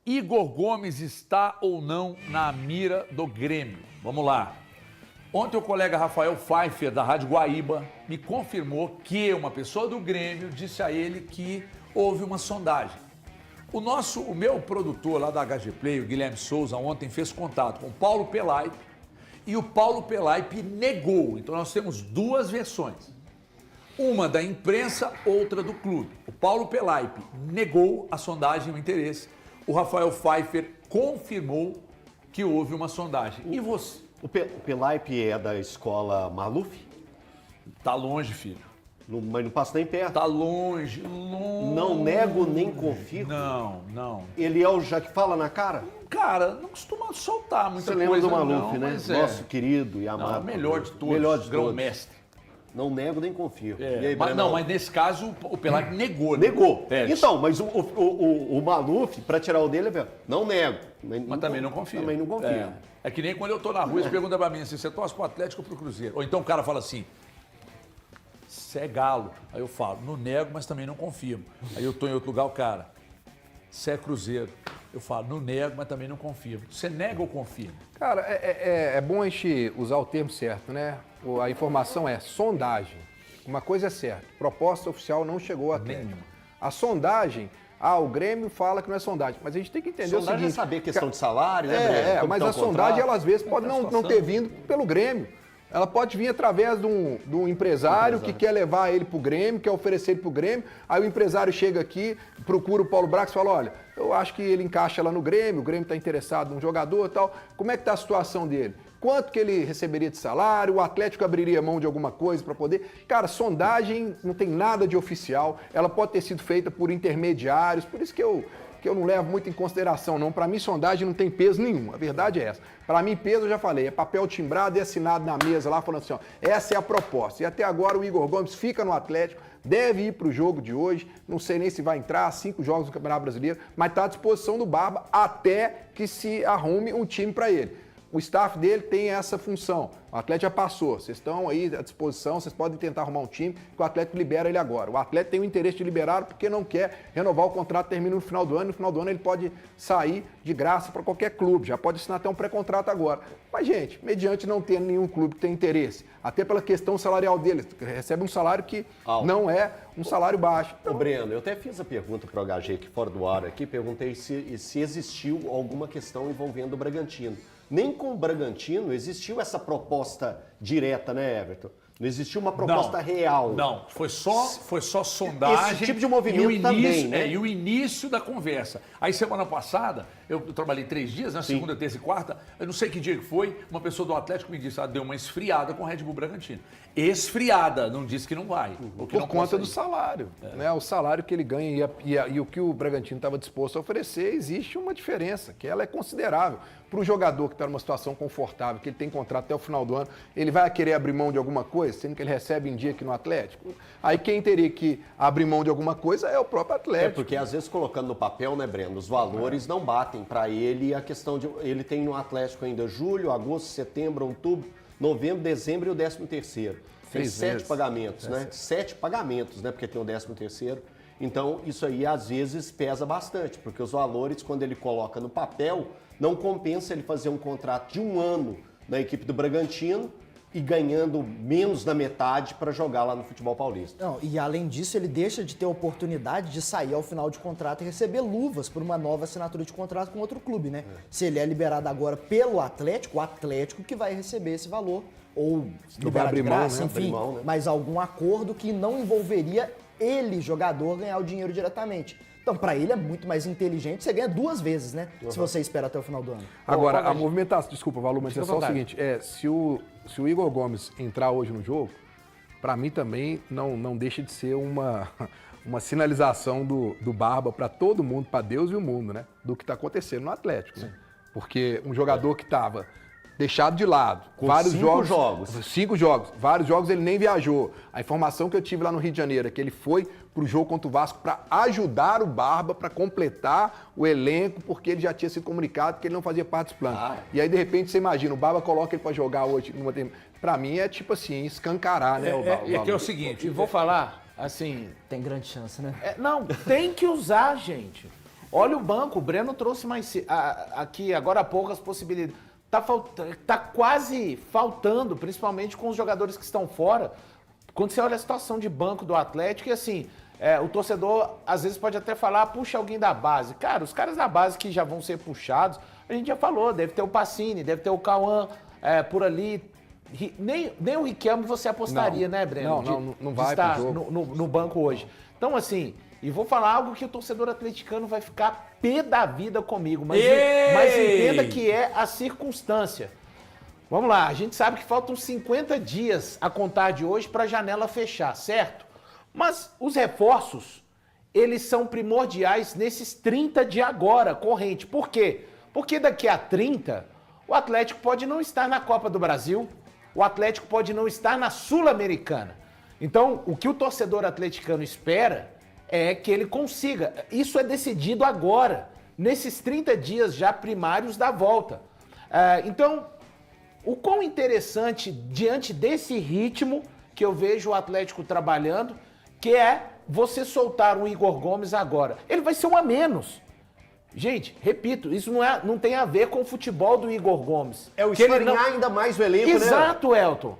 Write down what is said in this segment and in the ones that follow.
Igor Gomes está ou não na mira do Grêmio? Vamos lá. Ontem o colega Rafael Pfeiffer, da Rádio Guaíba, me confirmou que uma pessoa do Grêmio disse a ele que houve uma sondagem. O meu produtor lá da HG Play, o Guilherme Souza, ontem fez contato com o Paulo Pelaipe e o Paulo Pelaipe negou. Então nós temos duas versões. Uma da imprensa, outra do clube. O Paulo Pelaipe negou a sondagem e o interesse. O Rafael Pfeiffer confirmou que houve uma sondagem. E você? O Pelaipe é da escola Maluf? Tá longe, filho. Mas não passa nem perto. Tá longe. Não nego nem confirmo? Não. Ele é o já que fala na cara? Cara, não costuma soltar muita coisa. Você lembra do Maluf, não, né? Nosso querido e amado. Não, melhor de todos. Melhor de grão-mestre. Não nego nem confirmo. É, E aí, mas nesse caso o Pelaipe negou. Né? Negou. Então, mas o Maluf, pra tirar o dele, não nego. Mas também não confio. Também não confio. É que nem quando eu tô na rua, eles perguntam pra mim assim, você torce pro Atlético ou pro Cruzeiro? Ou então o cara fala assim, você é galo. Aí eu falo, não nego, mas também não confirmo. Aí eu tô em outro lugar, o cara, você é Cruzeiro. Eu falo, não nego, mas também não confirmo. Você nega ou confirma? Cara, é bom a gente usar o termo certo, né? A informação é sondagem. Uma coisa é certa, proposta oficial não chegou a Atlético. A sondagem, o Grêmio fala que não é sondagem, mas a gente tem que entender sondagem o seguinte... é saber questão de salário, né, Breno? Mas a sondagem, ela às vezes pode não ter vindo pelo Grêmio. Ela pode vir através de um empresário que quer levar ele pro Grêmio, quer oferecer ele pro Grêmio. Aí o empresário chega aqui, procura o Paulo Brax e fala, olha, eu acho que ele encaixa lá no Grêmio, o Grêmio está interessado num jogador e tal. Como é que tá a situação dele? Quanto que ele receberia de salário? O Atlético abriria mão de alguma coisa para poder... Cara, sondagem não tem nada de oficial. Ela pode ter sido feita por intermediários, por isso que eu não levo muito em consideração, não. Para mim, sondagem não tem peso nenhum. A verdade é essa. Para mim, peso, eu já falei, é papel timbrado e assinado na mesa lá, falando assim, ó, essa é a proposta. E até agora o Igor Gomes fica no Atlético, deve ir para o jogo de hoje, não sei nem se vai entrar, 5 jogos no Campeonato Brasileiro, mas está à disposição do Barba até que se arrume um time para ele. O staff dele tem essa função. O Atlético já passou. Vocês estão aí à disposição, vocês podem tentar arrumar um time que o Atlético libera ele agora. O Atlético tem o interesse de liberá-lo porque não quer renovar o contrato, termina no final do ano. No final do ano ele pode sair de graça para qualquer clube. Já pode assinar até um pré-contrato agora. Mas, gente, mediante não ter nenhum clube que tem interesse, até pela questão salarial dele, recebe um salário que não é um salário baixo. Ô, Breno, eu até fiz a pergunta para o HG aqui fora do ar, aqui, perguntei se existiu alguma questão envolvendo o Bragantino. Nem com o Bragantino existiu essa proposta direta, né, Everton? Não existiu uma proposta real. Não, foi só sondagem. Esse tipo de movimento também, né? E o início da conversa. Aí, semana passada, eu trabalhei 3 dias, né? Segunda, terça e quarta. Eu não sei que dia que foi, uma pessoa do Atlético me disse, deu uma esfriada com o Red Bull Bragantino. Esfriada, não disse que não vai. Por conta do salário. Né? O salário que ele ganha e o que o Bragantino estava disposto a oferecer, existe uma diferença, que ela é considerável. Para o jogador que está numa situação confortável, que ele tem contrato até o final do ano, ele vai querer abrir mão de alguma coisa, sendo que ele recebe em dia aqui no Atlético? Aí quem teria que abrir mão de alguma coisa é o próprio Atlético. Porque às vezes colocando no papel, né, Breno, os valores não batem para ele e a questão de... Ele tem no Atlético ainda julho, agosto, setembro, outubro, novembro, dezembro e o 13º. Tem 7 pagamentos, né? 7 pagamentos, né? Porque tem o 13º. Então, isso aí às vezes pesa bastante, porque os valores, quando ele coloca no papel, não compensa ele fazer um contrato de 1 ano na equipe do Bragantino e ganhando menos da metade para jogar lá no futebol paulista. Não, e além disso, ele deixa de ter a oportunidade de sair ao final de contrato e receber luvas por uma nova assinatura de contrato com outro clube, né? Se ele é liberado agora pelo Atlético, o Atlético que vai receber esse valor, ou liberar de graça, enfim, mas algum acordo que não envolveria ele, jogador, ganhar o dinheiro diretamente. Então, para ele é muito mais inteligente, você ganha 2 vezes, né? Se você espera até o final do ano. Agora, a movimentação, desculpa, Valu, mas é só o seguinte, se o Igor Gomes entrar hoje no jogo, para mim também não deixa de ser uma sinalização do Barba para todo mundo, para Deus e o mundo, né? Do que está acontecendo no Atlético. Né? Porque um jogador que estava deixado de lado. Com vários 5 jogos. 5 jogos. Vários jogos ele nem viajou. A informação que eu tive lá no Rio de Janeiro é que ele foi pro jogo contra o Vasco para ajudar o Barba, para completar o elenco, porque ele já tinha sido comunicado que ele não fazia parte dos planos. E aí, de repente, você imagina, o Barba coloca ele para jogar hoje. Para mim, é tipo assim, escancarar, né? E aqui é o seguinte, vou falar, assim... Tem grande chance, né? Não, tem que usar, gente. Olha o banco, o Breno trouxe aqui agora há pouco as possibilidades. Tá quase faltando, principalmente com os jogadores que estão fora. Quando você olha a situação de banco do Atlético, e assim, o torcedor às vezes pode até falar, puxa alguém da base. Cara, os caras da base que já vão ser puxados, a gente já falou, deve ter o Pacini, deve ter o Cauã por ali. Nem o Riquelme você apostaria, né, Breno? Não vai estar pro jogo. no banco hoje. Então, assim, e vou falar algo que o torcedor atleticano vai ficar pé da vida comigo, mas entenda que é a circunstância. Vamos lá, a gente sabe que faltam 50 dias a contar de hoje para a janela fechar, certo? Mas os reforços, eles são primordiais nesses 30 de agora, corrente. Por quê? Porque daqui a 30, o Atlético pode não estar na Copa do Brasil, o Atlético pode não estar na Sul-Americana. Então, o que o torcedor atleticano espera é que ele consiga. Isso é decidido agora, nesses 30 dias já primários da volta. Então, o quão interessante, diante desse ritmo que eu vejo o Atlético trabalhando, que é você soltar o Igor Gomes agora. Ele vai ser um a menos. Gente, repito, isso não tem a ver com o futebol do Igor Gomes. É o esfarinhar ainda mais o elenco, Exato, né? Elton.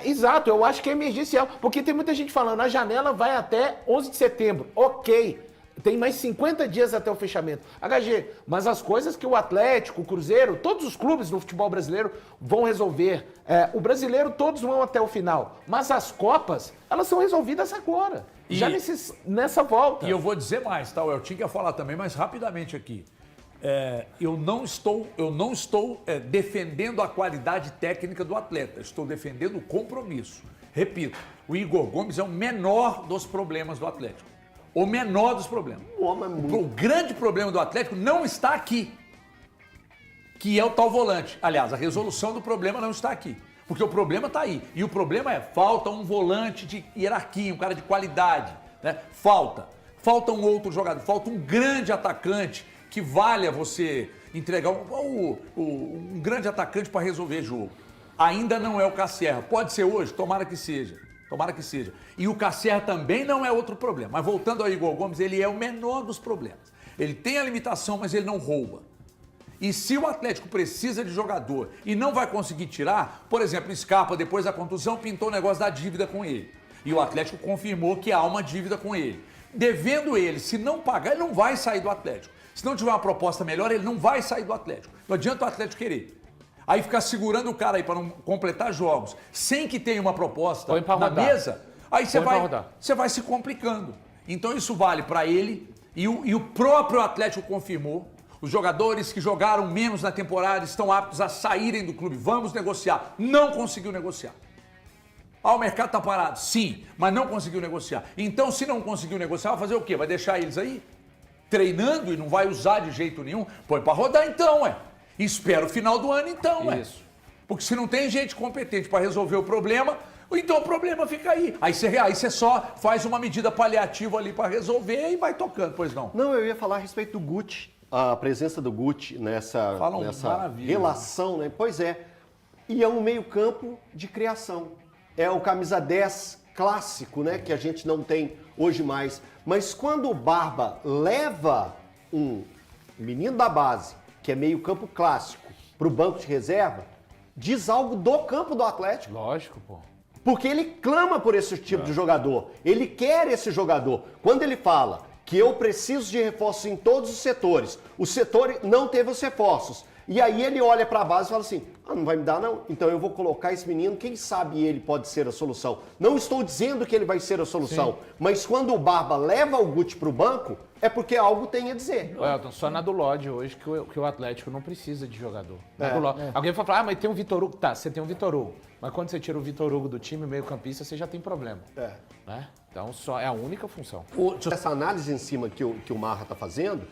Exato, eu acho que é emergencial. Porque tem muita gente falando, a janela vai até 11 de setembro. Ok. Tem mais 50 dias até o fechamento. HG, mas as coisas que o Atlético, o Cruzeiro, todos os clubes do futebol brasileiro vão resolver. O brasileiro, todos vão até o final. Mas as Copas, elas são resolvidas agora. Já nessa volta. E eu vou dizer mais, tá? Eu tinha que falar também, mas rapidamente aqui. Eu não estou defendendo a qualidade técnica do atleta. Estou defendendo o compromisso. Repito, o Igor Gomes é o menor dos problemas do Atlético. O menor dos problemas. O grande problema do Atlético não está aqui, que é o tal volante. Aliás, a resolução do problema não está aqui, porque o problema está aí. E o problema falta um volante de hierarquia, um cara de qualidade, né? Falta um outro jogador, falta um grande atacante que valha você entregar um grande atacante para resolver jogo. Ainda não é o Casserra. Pode ser hoje, tomara que seja. Tomara que seja. E o Casserra também não é outro problema. Mas voltando ao Igor Gomes, ele é o menor dos problemas. Ele tem a limitação, mas ele não rouba. E se o Atlético precisa de jogador e não vai conseguir tirar, por exemplo, Scarpa, depois da contusão, pintou o negócio da dívida com ele. E o Atlético confirmou que há uma dívida com ele. Devendo ele, se não pagar, ele não vai sair do Atlético. Se não tiver uma proposta melhor, ele não vai sair do Atlético. Não adianta o Atlético querer. Aí ficar segurando o cara aí para não completar jogos, sem que tenha uma proposta na mesa, aí você vai se complicando. Então isso vale para ele e o próprio Atlético confirmou. Os jogadores que jogaram menos na temporada estão aptos a saírem do clube. Vamos negociar. Não conseguiu negociar. O mercado está parado? Sim, mas não conseguiu negociar. Então, se não conseguiu negociar, vai fazer o quê? Vai deixar eles aí treinando e não vai usar de jeito nenhum? Põe para rodar então, Espera o final do ano então, Isso. Porque se não tem gente competente para resolver o problema, então o problema fica aí. Aí você só faz uma medida paliativa ali para resolver e vai tocando, pois não? Não, eu ia falar a respeito do Guti, a presença do Guti nessa relação, né? Pois é. E é um meio-campo de criação. É o camisa 10 clássico, né? Que a gente não tem hoje mais. Mas quando o Barba leva um menino da base, que é meio campo clássico, para o banco de reserva, diz algo do campo do Atlético. Lógico, pô. Porque ele clama por esse tipo de jogador. Ele quer esse jogador. Quando ele fala que eu preciso de reforços em todos os setores, o setor não teve os reforços. E aí ele olha para a base e fala assim, não vai me dar não? Então eu vou colocar esse menino, quem sabe ele pode ser a solução. Não estou dizendo que ele vai ser a solução, mas quando o Barba leva o Guti para o banco, é porque algo tem a dizer. Elton, só na do Lodge hoje que o Atlético não precisa de jogador. Alguém vai falar, mas tem um Vitor Hugo. Tá, você tem um Vitor Hugo. Mas quando você tira o Vitor Hugo do time, meio campista, você já tem problema. Né? Então só é a única função. Essa análise em cima que o Marra está fazendo,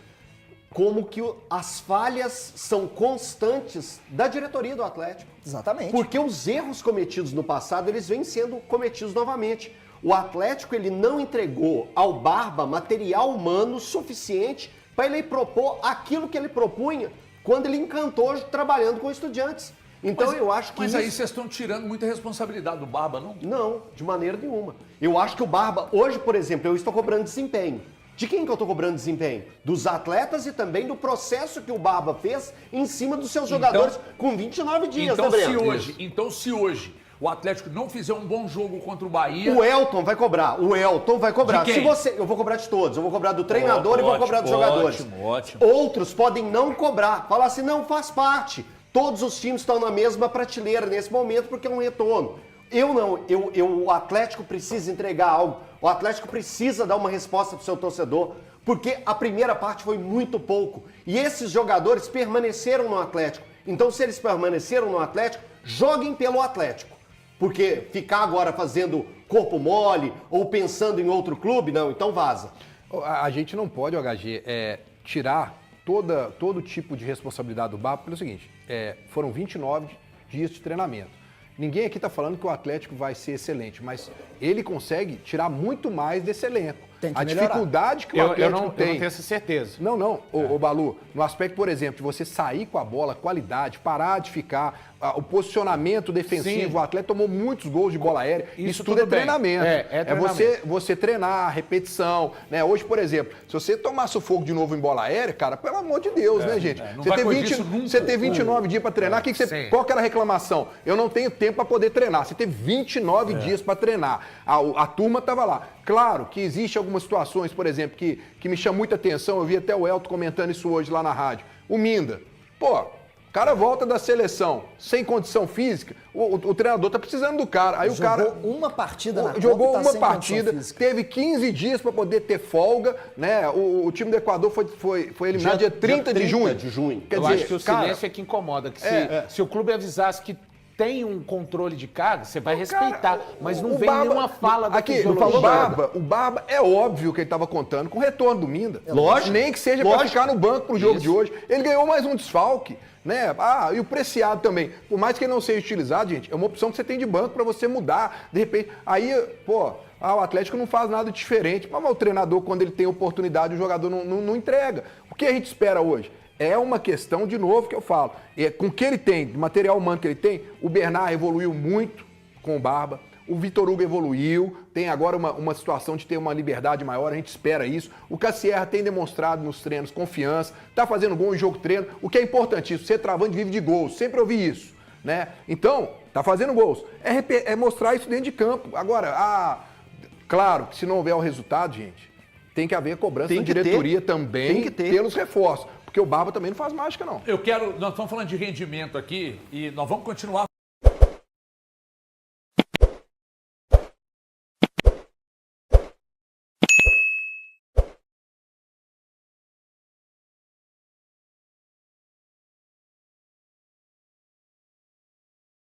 como que as falhas são constantes da diretoria do Atlético. Exatamente. Porque os erros cometidos no passado, eles vêm sendo cometidos novamente. O Atlético, ele não entregou ao Barba material humano suficiente para ele propor aquilo que ele propunha quando ele encantou trabalhando com estudiantes. Então eu acho que Mas aí vocês estão tirando muita responsabilidade do Barba, não? Não, de maneira nenhuma. Eu acho que o Barba, hoje, por exemplo, eu estou cobrando desempenho. De quem que eu estou cobrando desempenho? Dos atletas e também do processo que o Barba fez em cima dos seus jogadores com 29 dias, então, né, Breno? se hoje o Atlético não fizer um bom jogo contra o Bahia... O Elton vai cobrar. De quem? Eu vou cobrar de todos. Eu vou cobrar do treinador e vou cobrar dos jogadores. Ótimo. Outros podem não cobrar. Falar assim, não, faz parte. Todos os times estão na mesma prateleira nesse momento porque é um retorno. Eu não. O Atlético precisa entregar algo. O Atlético precisa dar uma resposta pro seu torcedor. Porque a primeira parte foi muito pouco. E esses jogadores permaneceram no Atlético. Então, se eles permaneceram no Atlético, joguem pelo Atlético. Porque ficar agora fazendo corpo mole ou pensando em outro clube, não, então vaza. A gente não pode, HG, tirar todo tipo de responsabilidade do Barba pelo seguinte, foram 29 dias de treinamento. Ninguém aqui está falando que o Atlético vai ser excelente, mas ele consegue tirar muito mais desse elenco. Tem que a melhorar. Dificuldade que o Atlético eu não tem... tenho essa certeza. Não, ô Balu, no aspecto, por exemplo, de você sair com a bola, qualidade, parar de ficar, o posicionamento defensivo, Sim. o Atlético tomou muitos gols de bola aérea, isso tudo é tudo bem. treinamento. É treinamento. Você treinar, repetição, né? Hoje, por exemplo, se você tomar sufoco de novo em bola aérea, cara, pelo amor de Deus, né, gente? Não Você vai ter corrigir isso nunca. você ter 29 dias para treinar, qual que era a reclamação? Eu não tenho tempo para poder treinar. Você teve 29 dias para treinar. A turma estava lá. Claro que existe algumas situações, por exemplo, que me chamam muita atenção. Eu vi até o Elton comentando isso hoje lá na rádio. O Minda. Pô, o cara volta da seleção sem condição física, o treinador tá precisando do cara. Aí o cara Jogou uma partida na Copa, jogou tá uma sem partida, condição física. teve 15 dias para poder ter folga, né? O time do Equador foi eliminado dia 30 de junho. Quer Eu dizer, acho que o cara, silêncio é que incomoda. Que se o clube avisasse que tem um controle de carga, você vai cara, respeitar. Mas não o vem Barba- nenhuma fala da aqui, fisiologia. o Barba é óbvio que ele estava contando com o retorno do Minda. Lógico. Nem que seja para Lógico. ficar no banco pro jogo de hoje. Ele ganhou mais um desfalque, né? E o Preciado também. Por mais que ele não seja utilizado, gente, é uma opção que você tem de banco para você mudar. De repente, aí, pô, o Atlético não faz nada diferente. Mas o treinador, quando ele tem oportunidade, o jogador não entrega. O que a gente espera hoje? É uma questão, de novo, que eu falo. Com o que ele tem, de material humano que ele tem, o Bernard evoluiu muito com o Barba, o Vitor Hugo evoluiu, tem agora uma situação de ter uma liberdade maior, a gente espera isso. O Cassierra tem demonstrado nos treinos confiança, tá fazendo gol em jogo treino, o que é importantíssimo, ser travante vive de gols, sempre ouvi isso, né? Então, tá fazendo gols. É mostrar isso dentro de campo. Agora, claro que se não houver o resultado, gente, tem que haver cobrança da diretoria também Tem que ter. pelos reforços. Porque o Barba também não faz mágica, não. Nós estamos falando de rendimento aqui e nós vamos continuar